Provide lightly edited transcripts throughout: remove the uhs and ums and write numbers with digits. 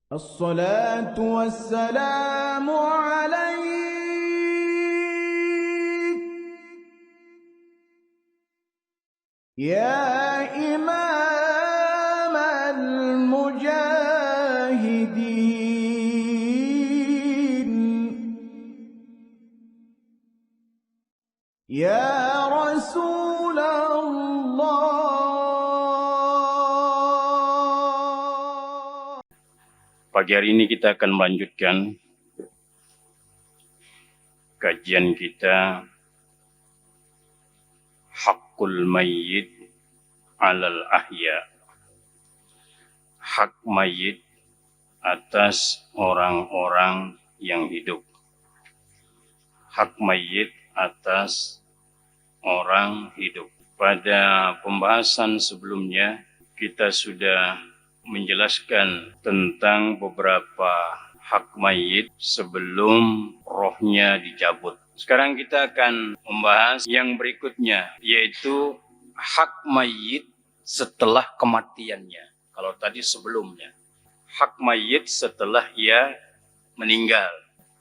الصلاة والسلام عليك يا إمام المجاهدين يا رسول الله. Pagi hari ini kita akan melanjutkan kajian kita Haqqul Mayyit 'alal Ahya. Hak mayit atas orang-orang yang hidup. Hak mayit atas orang hidup. Pada pembahasan sebelumnya kita sudah menjelaskan tentang beberapa hak mayit sebelum rohnya dicabut. Sekarang kita akan membahas yang berikutnya, yaitu hak mayit setelah kematiannya. Kalau tadi sebelumnya, hak mayit setelah ia meninggal.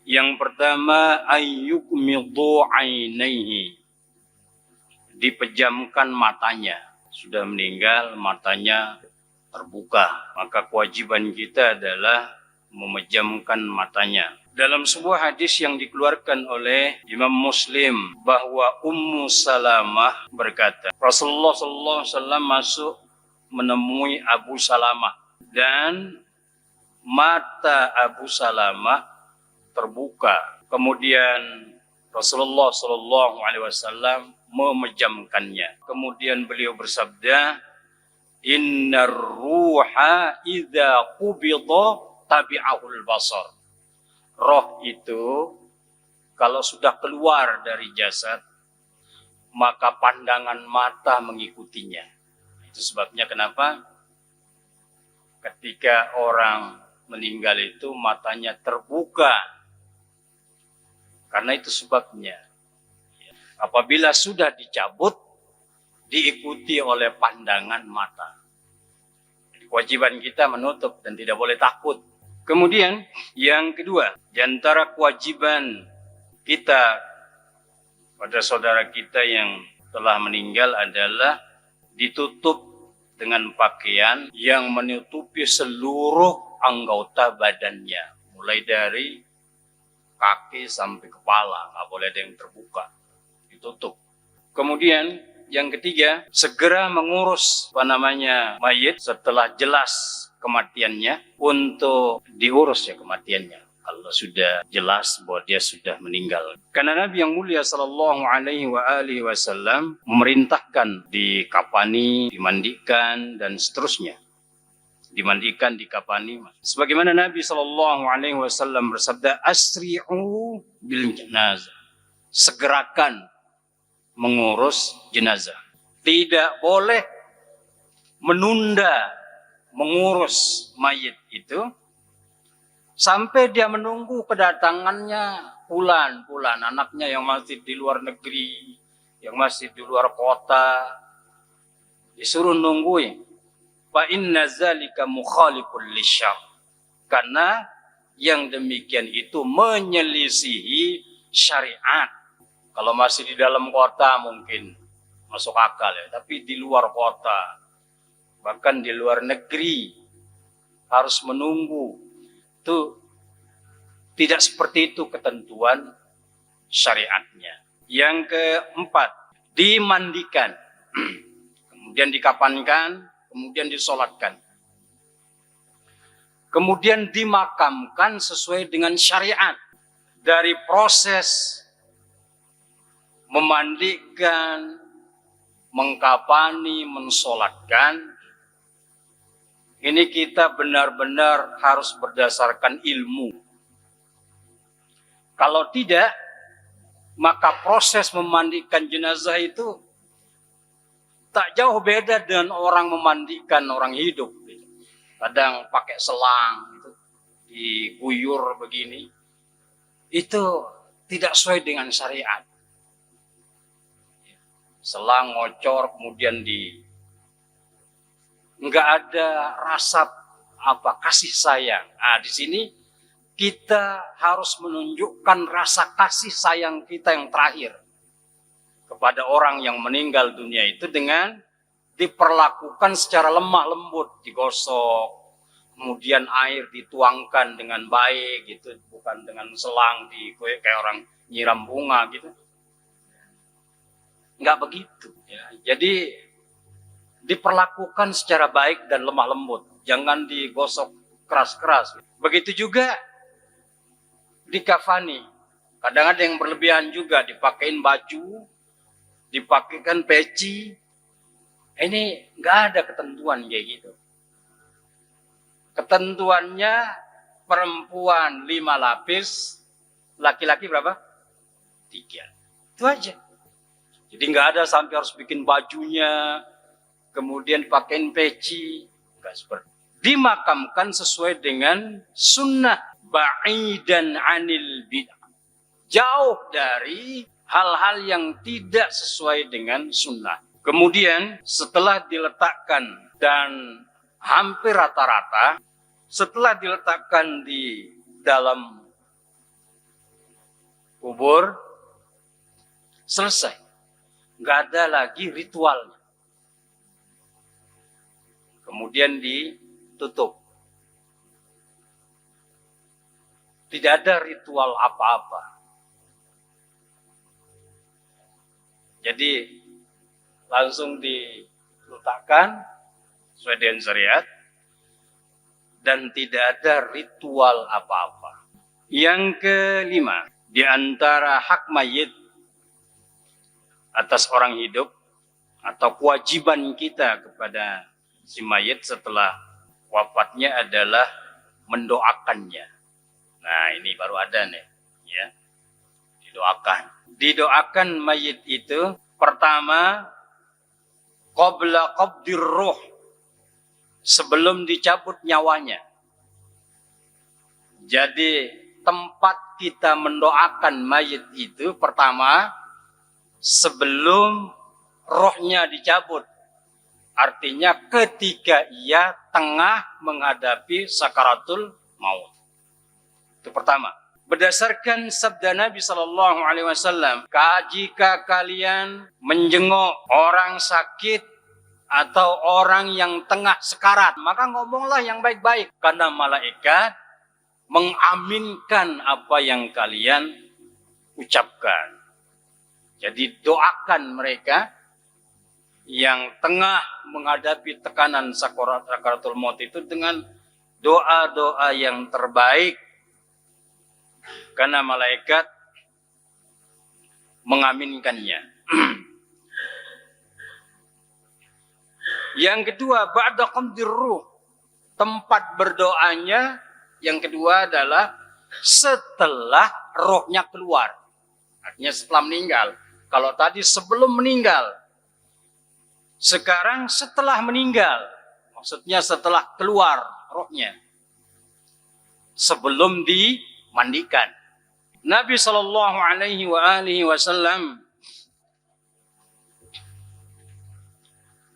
Yang pertama, ayyukmidu ainaihi, dipejamkan matanya. Sudah meninggal, matanya terbuka, maka kewajiban kita adalah memejamkan matanya. Dalam sebuah hadis yang dikeluarkan oleh Imam Muslim bahwa Ummu Salamah berkata, Rasulullah SAW masuk menemui Abu Salamah dan mata Abu Salamah terbuka. Kemudian Rasulullah SAW memejamkannya. Kemudian beliau bersabda, Innar ruha idza qubida tabi'ahul basar. Roh itu kalau sudah keluar dari jasad, maka pandangan mata mengikutinya. Itu sebabnya kenapa ketika orang meninggal itu matanya terbuka. Karena itu sebabnya. Apabila sudah dicabut, diikuti oleh pandangan mata. Kewajiban kita menutup dan tidak boleh takut. Kemudian yang kedua, di antara kewajiban kita pada saudara kita yang telah meninggal adalah ditutup dengan pakaian yang menutupi seluruh anggota badannya. Mulai dari kaki sampai kepala, nggak boleh ada yang terbuka. Ditutup. Kemudian yang ketiga, segera mengurus mayit setelah jelas kematiannya untuk diurus ya kematiannya. Kalau sudah jelas bahwa dia sudah meninggal. Karena Nabi yang mulia sallallahu alaihi wasallam memerintahkan dikafani, dimandikan dan seterusnya. Dimandikan, dikafani. Sebagaimana Nabi sallallahu alaihi wasallam bersabda, asri'u bil janazah. Segerakan mengurus jenazah. Tidak boleh menunda mengurus mayit itu sampai dia menunggu kedatangannya bulan-bulan anaknya yang masih di luar negeri, yang masih di luar kota, disuruh nungguin. Fa inna zalika mukhalifun lisyar. Karena yang demikian itu menyelisihi syariat. Kalau masih di dalam kota mungkin masuk akal ya, tapi di luar kota, bahkan di luar negeri harus menunggu. Itu tidak seperti itu ketentuan syariatnya. Yang keempat, dimandikan, kemudian dikafankan, kemudian disolatkan. Kemudian dimakamkan sesuai dengan syariat. Dari proses memandikan, mengkafani, mensolatkan, ini kita benar-benar harus berdasarkan ilmu. Kalau tidak, maka proses memandikan jenazah itu tak jauh beda dengan orang memandikan orang hidup. Kadang pakai selang, diguyur begini, itu tidak sesuai dengan syariat. Selang ngocor kemudian nggak ada rasa apa? Kasih sayang. Nah, di sini kita harus menunjukkan rasa kasih sayang kita yang terakhir kepada orang yang meninggal dunia itu dengan diperlakukan secara lemah lembut, digosok, kemudian air dituangkan dengan baik gitu, bukan dengan selang kayak orang nyiram bunga gitu. Enggak begitu ya. Jadi diperlakukan secara baik dan lemah lembut, jangan digosok keras-keras. Begitu juga dikafani. Kadang ada yang berlebihan juga, dipakein baju, dipakaikan peci. Ini nggak ada ketentuan kayak gitu. Ketentuannya perempuan 5 lapis, laki-laki berapa? 3. Itu aja. Jadi nggak ada sampai harus bikin bajunya, kemudian pakaiin peci. Nggak seperti. Dimakamkan sesuai dengan sunnah, ba'idan anil bid'ah. Jauh dari hal-hal yang tidak sesuai dengan sunnah. Kemudian setelah diletakkan dan hampir rata-rata, setelah diletakkan di dalam kubur, selesai. Nggak ada lagi ritualnya. Kemudian ditutup. Tidak ada ritual apa-apa. Jadi langsung diletakkan sesuai dengan syariat dan tidak ada ritual apa-apa. Yang kelima, di antara hak mayit atas orang hidup atau kewajiban kita kepada si mayit setelah wafatnya adalah mendoakannya. Nah, ini baru ada nih, ya. Didoakan mayit itu pertama qabla qabdir ruh, sebelum dicabut nyawanya. Jadi tempat kita mendoakan mayit itu pertama sebelum rohnya dicabut. Artinya ketika ia tengah menghadapi sakaratul maut. Itu pertama. Berdasarkan sabda Nabi SAW, jika kalian menjenguk orang sakit atau orang yang tengah sekarat, maka ngomonglah yang baik-baik. Karena malaikat mengaminkan apa yang kalian ucapkan. Jadi doakan mereka yang tengah menghadapi tekanan sakaratul maut itu dengan doa-doa yang terbaik. Karena malaikat mengaminkannya. Yang kedua, ba'da qabdir ruh. Tempat berdoanya yang kedua adalah setelah rohnya keluar. Artinya setelah meninggal. Kalau tadi sebelum meninggal. Sekarang setelah meninggal. Maksudnya setelah keluar rohnya. Sebelum dimandikan. Nabi SAW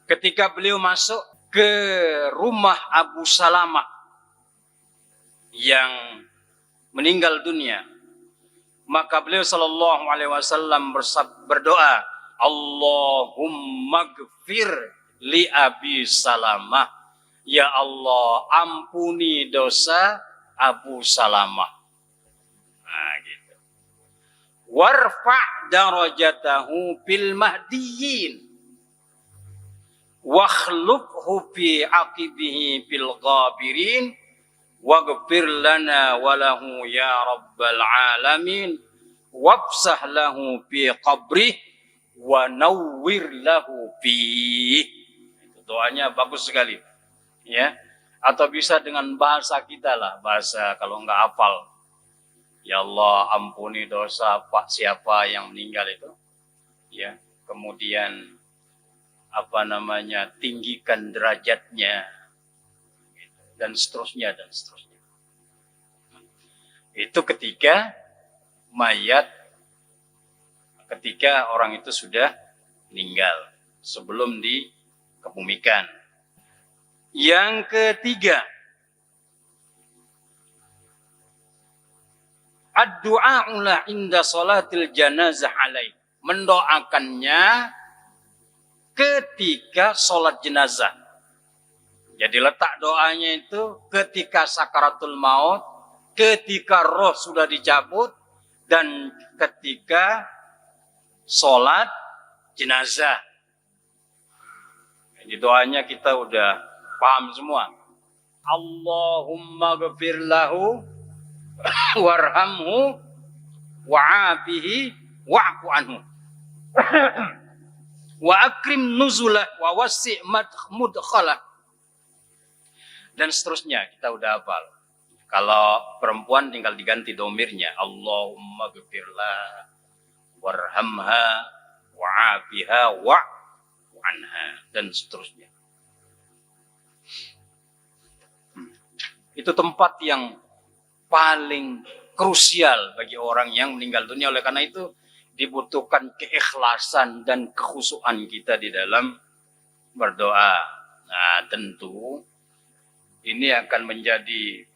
ketika beliau masuk ke rumah Abu Salamah yang meninggal dunia, maka beliau SAW berdoa, Allahumma gfir li Abi Salamah, ya Allah ampuni dosa Abu Salamah. Nah, gitu. Warfa' darajatahu fil mahdiyyin wakhlufhu fi aqibihi fil ghabirin waghfir lana wa lahu ya rabbal alamin wafsah lahu fi qabrih wa nawwir lahu fi. Itu doanya bagus sekali, ya. Atau bisa dengan bahasa kita lah, bahasa kalau enggak hafal. Ya Allah ampuni dosa Pak siapa yang meninggal itu, ya. Kemudian tinggikan derajatnya, dan seterusnya dan seterusnya. Itu ketika orang itu sudah meninggal sebelum dikebumikan. Yang ketiga, Ad-du'a'ulah inda salatil janazah alaih. Mendoakannya ketika sholat jenazah. Jadi letak doanya itu ketika sakaratul maut, ketika roh sudah dicabut, dan ketika sholat jenazah. Jadi doanya kita udah paham semua. Allahumma ghafir lahu warhamhu wa'afihi wa'fu anhu wa akrim nuzulah wa wasi' mudkhalah, dan seterusnya. Kita udah hafal. Kalau perempuan tinggal diganti domirnya, Allahumma ghafirlah warhamha wa'afiha wa'fu anha, dan seterusnya. Itu tempat yang paling krusial bagi orang yang meninggal dunia. Oleh karena itu dibutuhkan keikhlasan dan kekhusyuan kita di dalam berdoa. Nah, tentu ini akan menjadi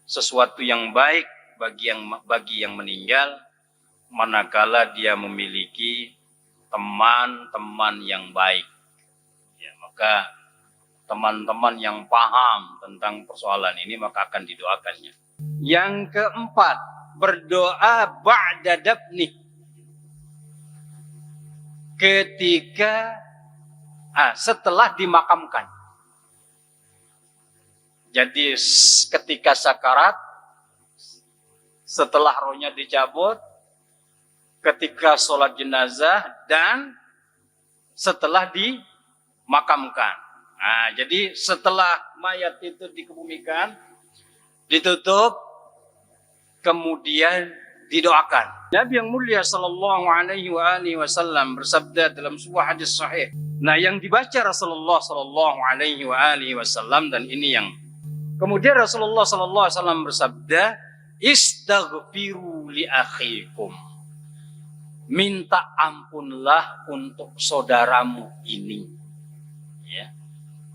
sesuatu yang baik bagi yang meninggal manakala dia memiliki teman-teman yang baik. Ya, maka teman-teman yang paham tentang persoalan ini maka akan didoakannya. Yang keempat, berdoa ba'da dafni. Setelah dimakamkan. Jadi ketika sakarat, setelah rohnya dicabut, ketika sholat jenazah, dan setelah dimakamkan. Nah, jadi setelah mayat itu dikebumikan, ditutup, kemudian didoakan. Nabi yang mulia sallallahu alaihi wasallam bersabda dalam sebuah hadis sahih. Nah, yang dibaca Rasulullah sallallahu alaihi wasallam, dan ini yang kemudian Rasulullah sallallahu alaihi wasallam bersabda, istaghfiru li akhikum. Minta ampunlah untuk saudaramu ini. Ya.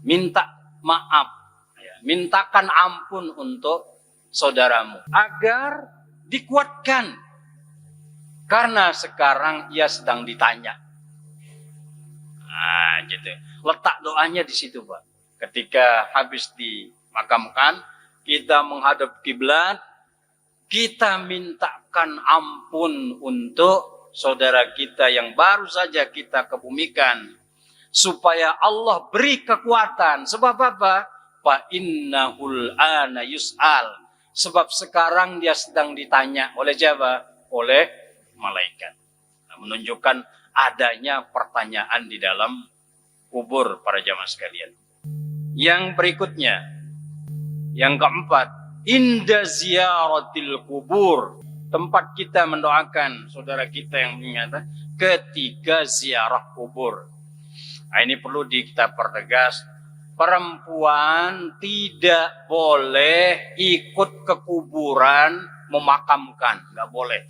Minta maaf, ya. Mintakan ampun untuk saudaramu agar dikuatkan, karena sekarang ia sedang ditanya. Nah, gitu. Letak doanya di situ, Pak. Ketika habis dimakamkan, kita menghadap kiblat, kita mintakan ampun untuk saudara kita yang baru saja kita kebumikan, supaya Allah beri kekuatan. Sebab apa? Fa innahul ana yus'al. Sebab sekarang dia sedang ditanya oleh siapa? Oleh malaikat. Nah, menunjukkan adanya pertanyaan di dalam kubur para jamaah sekalian. Yang berikutnya, yang keempat, inda ziyaratil kubur. Tempat kita mendoakan saudara kita yang meninggal ketika ziarah kubur. Nah, ini perlu kita pertegas, perempuan tidak boleh ikut ke kuburan memakamkan, nggak boleh.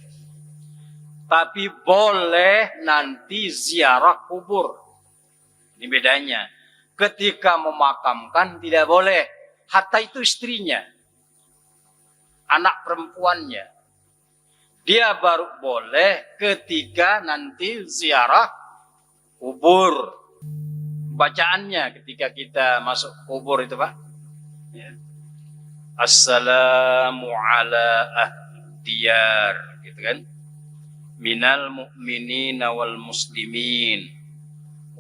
Tapi boleh nanti ziarah kubur. Ini bedanya. Ketika memakamkan tidak boleh, hatta itu istrinya, anak perempuannya. Dia baru boleh ketika nanti ziarah kubur. Bacaannya ketika kita masuk kubur itu, Pak. Ya. Assalamu ala ahdiyar, gitu kan? Minal mu'minina wal muslimin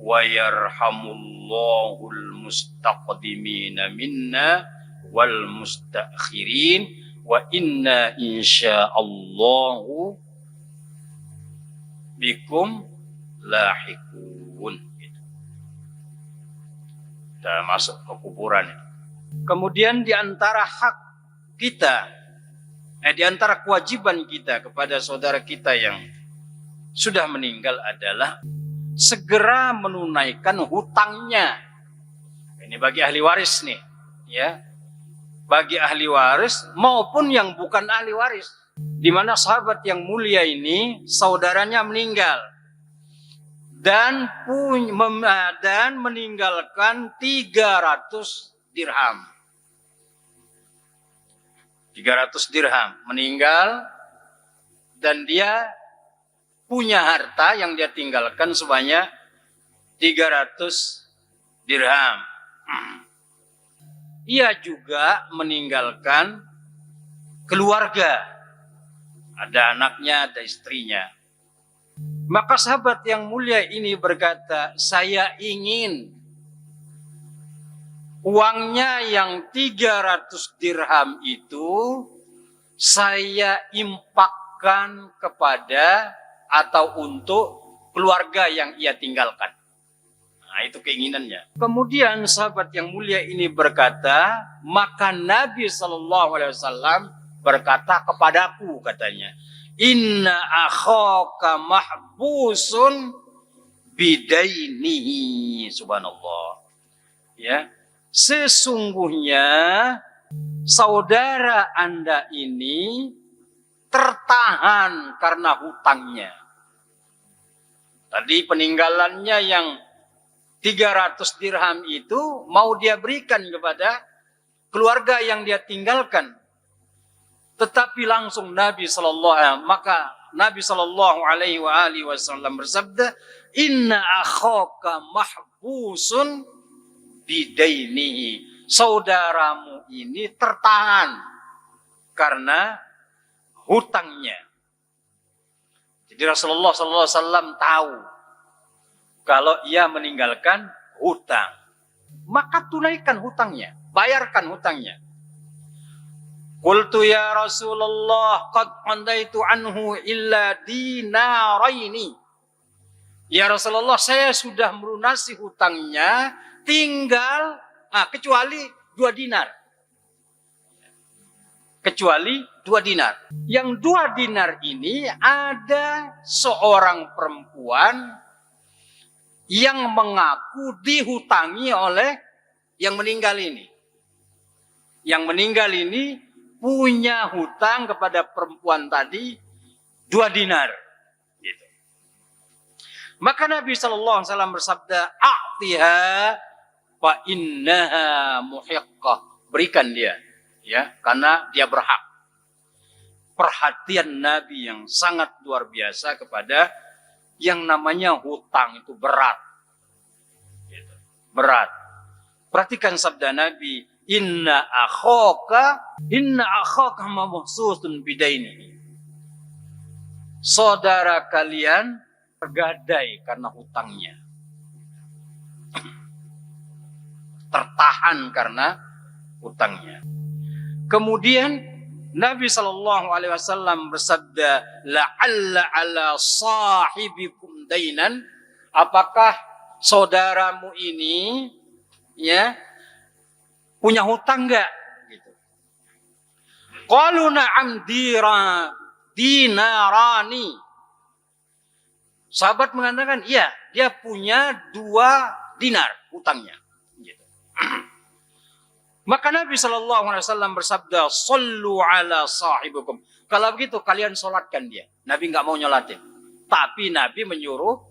wa yarhamullahul mustaqdimina minna wal mustakhirin wa inna insyaallahu bikum lahikun. Kita masuk ke kuburan. Kemudian di antara hak kita, di antara kewajiban kita kepada saudara kita yang sudah meninggal adalah segera menunaikan hutangnya. Ini bagi ahli waris nih, ya. Bagi ahli waris maupun yang bukan ahli waris. Di mana sahabat yang mulia ini saudaranya meninggal dan meninggalkan 300 dirham. 300 dirham. Meninggal dan dia punya harta yang dia tinggalkan sebanyak 300 dirham. Ia juga meninggalkan keluarga. Ada anaknya, ada istrinya. Maka sahabat yang mulia ini berkata, saya ingin uangnya yang 300 dirham itu saya impakkan kepada atau untuk keluarga yang ia tinggalkan. Nah, itu keinginannya. Kemudian sahabat yang mulia ini berkata, maka Nabi SAW berkata kepadaku, katanya, inna akhaka mahbusun bidainihi. Subhanallah. Ya, sesungguhnya saudara Anda ini tertahan karena hutangnya. Tadi peninggalannya yang 300 dirham itu mau dia berikan kepada keluarga yang dia tinggalkan. Tetapi langsung Nabi Sallallahu Alaihi Wasallam bersabda, Inna akhaka mahbusun bidainihi. Saudaramu ini tertahan karena hutangnya. Jadi Rasulullah Sallallahu Alaihi Wasallam tahu kalau ia meninggalkan hutang, maka tunaikan hutangnya, bayarkan hutangnya. Qultu ya Rasulullah qad qandaitu anhu illa dinaraini. Ya Rasulullah, saya sudah melunasi hutangnya, tinggal kecuali 2 dinar. Kecuali 2 dinar. Yang 2 dinar ini ada seorang perempuan yang mengaku dihutangi oleh yang meninggal ini. Yang meninggal ini punya hutang kepada perempuan tadi 2 dinar. Gitu. Maka Nabi SAW bersabda, a'tiha fa innaha muhiqqah. Berikan dia, ya, karena dia berhak. Perhatian Nabi yang sangat luar biasa kepada yang namanya hutang itu berat. Gitu. Berat. Perhatikan sabda Nabi, Inna akhaka mamsusun bidaini. Saudara kalian tergadai karena hutangnya. Tertahan karena hutangnya. Kemudian Nabi SAW bersabda, la'alla ala sahibikum dainan. Apakah saudaramu ini, ya, punya hutang enggak? Gitu. Qalu na'am dinarani. Sahabat mengatakan, iya, dia punya 2 dinar hutangnya. Gitu. Maka Nabi SAW bersabda, sallu ala sahibukum. Kalau begitu kalian solatkan dia. Nabi nggak mau nyolatin. Tapi Nabi menyuruh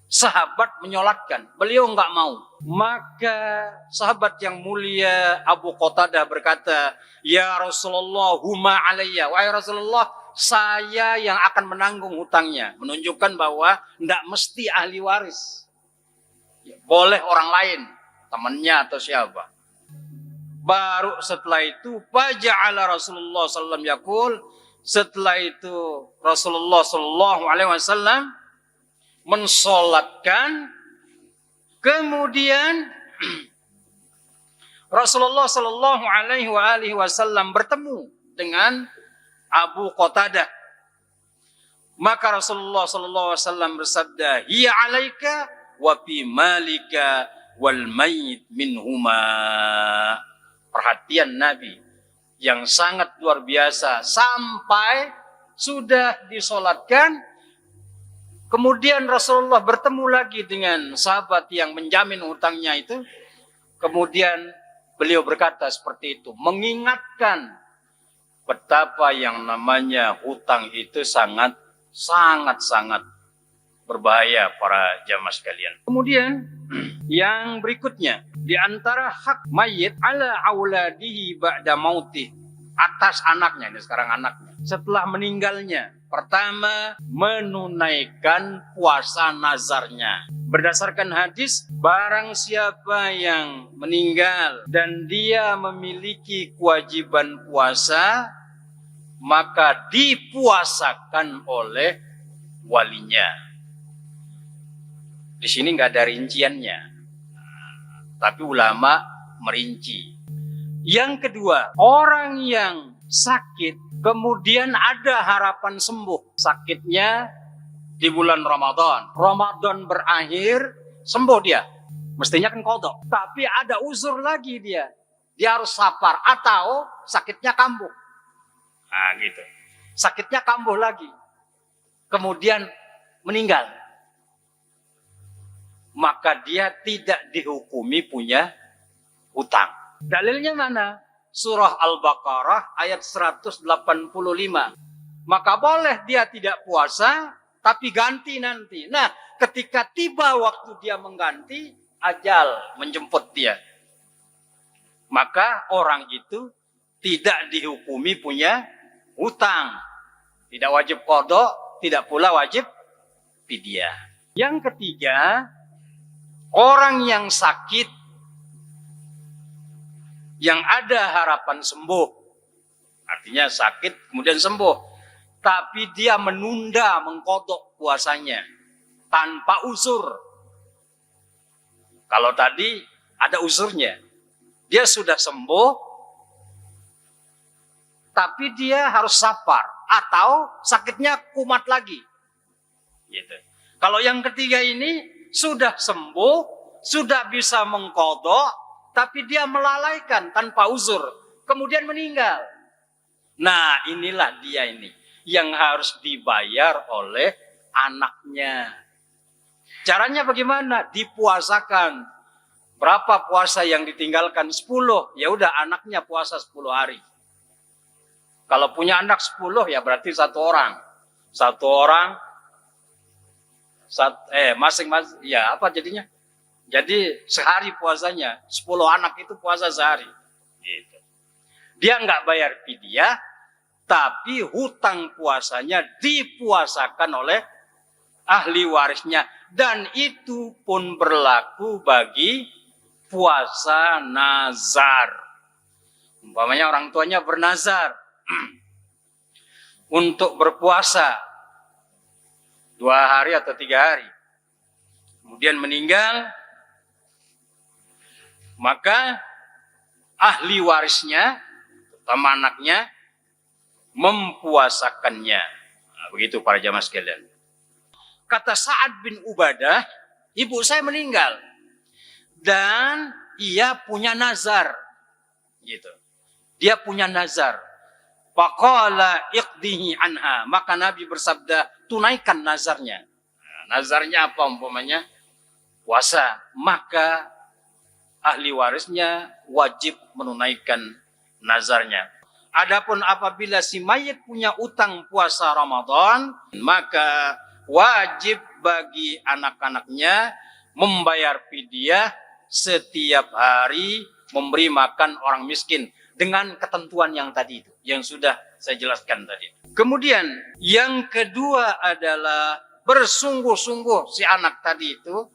sahabat menyolatkan. Beliau nggak mau. Maka sahabat yang mulia Abu Qatadah berkata, ya Rasulullah huma alayya. Wahai Rasulullah, saya yang akan menanggung hutangnya. Menunjukkan bahwa tidak mesti ahli waris. Boleh orang lain, temannya atau siapa. Baru setelah itu, faja'ala Rasulullah SAW yaqul. Setelah itu Rasulullah SAW mensolatkan. Kemudian Rasulullah SAW bertemu dengan Abu Qatadah. Maka Rasulullah SAW bersabda, hiya alaika wa fi malika wal mayit minhuma. Perhatian Nabi yang sangat luar biasa sampai sudah disolatkan. Kemudian Rasulullah bertemu lagi dengan sahabat yang menjamin hutangnya itu. Kemudian beliau berkata seperti itu, mengingatkan betapa yang namanya hutang itu sangat berbahaya para jamaah sekalian. Kemudian yang berikutnya, di antara hak mayit ala auladihi ba'da mautih. atas anaknya, ini sekarang anaknya. Setelah meninggalnya, pertama menunaikan puasa nazarnya. Berdasarkan hadis, barang siapa yang meninggal dan dia memiliki kewajiban puasa, maka dipuasakan oleh walinya. Di sini nggak ada rinciannya, tapi ulama merinci. Yang kedua, orang yang sakit kemudian ada harapan sembuh. Sakitnya di bulan Ramadan. Ramadan berakhir, sembuh dia. Mestinya kan qadha. Tapi ada uzur lagi dia. Dia harus sabar atau sakitnya kambuh. Nah gitu. Sakitnya kambuh lagi. Kemudian meninggal. Maka dia tidak dihukumi punya hutang. Dalilnya mana? Surah Al-Baqarah ayat 185. Maka boleh dia tidak puasa, tapi ganti nanti. Nah, ketika tiba waktu dia mengganti, ajal menjemput dia. Maka orang itu tidak dihukumi punya hutang. Tidak wajib qadha, tidak pula wajib fidyah. Yang ketiga, orang yang sakit, yang ada harapan sembuh. Artinya sakit kemudian sembuh. Tapi dia menunda mengqadha puasanya tanpa uzur. Kalau tadi ada uzurnya. Dia sudah sembuh, tapi dia harus sabar. Atau sakitnya kumat lagi. Gitu. Kalau yang ketiga ini sudah sembuh, sudah bisa mengqadha, tapi dia melalaikan tanpa uzur, kemudian meninggal. Nah, inilah dia ini yang harus dibayar oleh anaknya. Caranya bagaimana? Dipuasakan. Berapa puasa yang ditinggalkan? 10. Ya udah, anaknya puasa 10 hari. Kalau punya anak 10 ya berarti satu orang. Satu orang masing-masing ya apa jadinya? Jadi sehari puasanya, 10 anak itu puasa sehari. Gitu. Dia nggak bayar fidyah, tapi hutang puasanya dipuasakan oleh ahli warisnya. Dan itu pun berlaku bagi puasa nazar. Umpamanya orang tuanya bernazar untuk berpuasa 2 hari atau 3 hari. Kemudian meninggal, maka ahli warisnya, terutama anaknya, mempuasakannya. Nah, begitu para jamaah sekalian. Kata Sa'ad bin Ubadah, ibu saya meninggal dan ia punya nazar. Gitu. Dia punya nazar. Faqala iqdihi anha. Maka Nabi bersabda, tunaikan nazarnya. Nah, nazarnya apa umpamanya? Puasa. Maka ahli warisnya wajib menunaikan nazarnya. Adapun apabila si mayit punya utang puasa Ramadan, maka wajib bagi anak-anaknya membayar fidyah setiap hari, memberi makan orang miskin dengan ketentuan yang tadi itu, yang sudah saya jelaskan tadi. Kemudian yang kedua adalah bersungguh-sungguh si anak tadi itu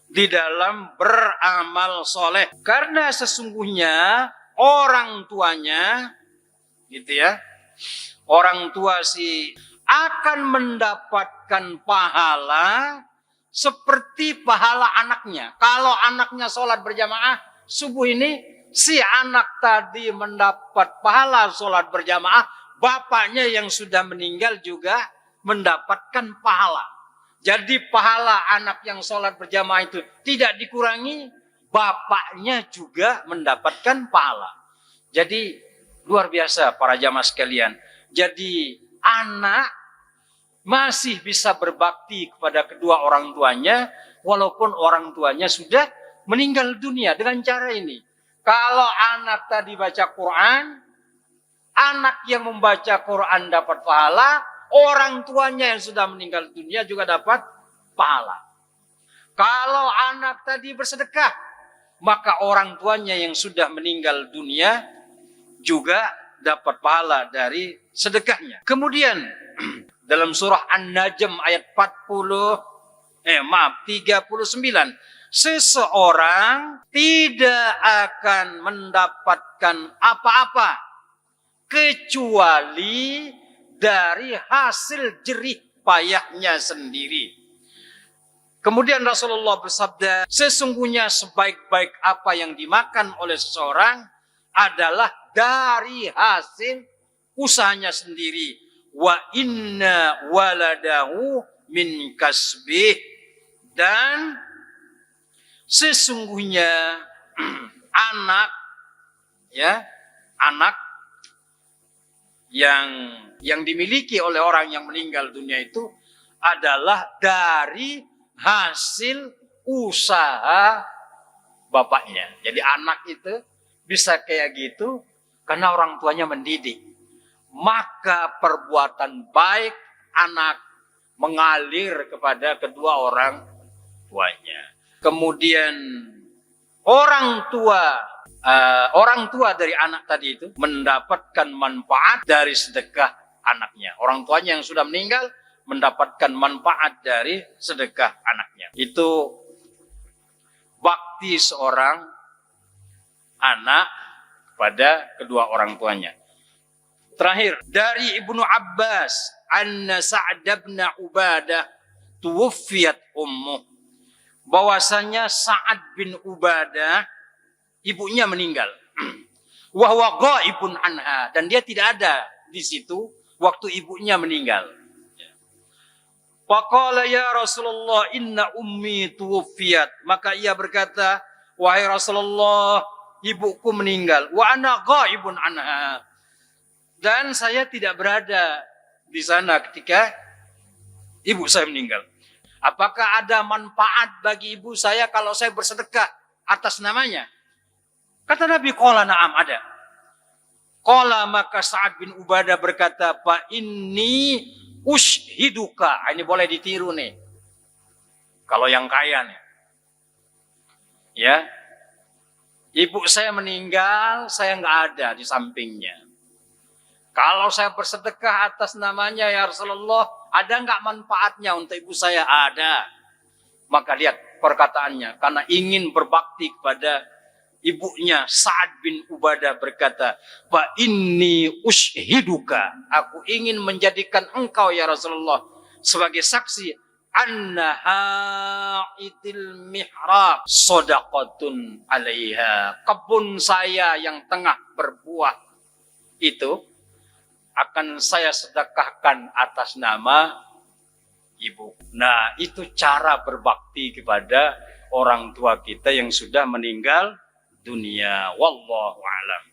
di dalam beramal soleh. Karena sesungguhnya orang tuanya, gitu ya, orang tua si akan mendapatkan pahala seperti pahala anaknya. Kalau anaknya sholat berjamaah subuh ini, si anak tadi mendapat pahala sholat berjamaah, bapaknya yang sudah meninggal juga mendapatkan pahala. Jadi pahala anak yang sholat berjamaah itu tidak dikurangi, bapaknya juga mendapatkan pahala. Jadi luar biasa para jamaah sekalian. Jadi anak masih bisa berbakti kepada kedua orang tuanya, walaupun orang tuanya sudah meninggal dunia dengan cara ini. Kalau anak tadi baca Quran, anak yang membaca Quran dapat pahala, orang tuanya yang sudah meninggal dunia juga dapat pahala. Kalau anak tadi bersedekah, maka orang tuanya yang sudah meninggal dunia juga dapat pahala dari sedekahnya. Kemudian dalam surah An-Najm ayat 39, seseorang tidak akan mendapatkan apa-apa kecuali dari hasil jerih payahnya sendiri. Kemudian Rasulullah bersabda, sesungguhnya sebaik-baik apa yang dimakan oleh seseorang adalah dari hasil usahanya sendiri. Wa inna waladahu min kasbih. Dan sesungguhnya anak yang dimiliki oleh orang yang meninggal dunia itu adalah dari hasil usaha bapaknya. Jadi anak itu bisa kayak gitu karena orang tuanya mendidik. Maka perbuatan baik anak mengalir kepada kedua orang tuanya. Kemudian orang tua dari anak tadi itu mendapatkan manfaat dari sedekah anaknya. Orang tuanya yang sudah meninggal mendapatkan manfaat dari sedekah anaknya. Itu bakti seorang anak pada kedua orang tuanya. Terakhir, dari Ibnu Abbas, anna Sa'd bin Ubadah tuwfiyat ummuh. Bahwasanya Sa'ad bin Ubadah ibunya meninggal. Wa huwa ghaibun anha, dan dia tidak ada di situ waktu ibunya meninggal. Faqala ya Rasulullah inna ummi tuwfiyat. Maka ia berkata, wahai Rasulullah, ibuku meninggal. Wa ana ghaibun anha. Dan saya tidak berada di sana ketika ibu saya meninggal. Apakah ada manfaat bagi ibu saya kalau saya bersedekah atas namanya? Kata Nabi, qala na'am, ada. Qala, maka Sa'ad bin Ubadah berkata, fa inni ushiduka. Ini boleh ditiru nih. Kalau yang kaya nih. Ya. Ibu saya meninggal, saya nggak ada di sampingnya. Kalau saya bersedekah atas namanya ya Rasulullah, ada nggak manfaatnya untuk ibu saya? Ada. Maka lihat perkataannya. Karena ingin berbakti kepada ibunya, Sa'ad bin Ubadah berkata, fa inni ushiduka. Aku ingin menjadikan engkau ya Rasulullah sebagai saksi annaha idil mihrab shadaqatun alaiha. Kebun saya yang tengah berbuah itu akan saya sedekahkan atas nama ibu. Nah, itu cara berbakti kepada orang tua kita yang sudah meninggal dunia. Wallahu a'lam.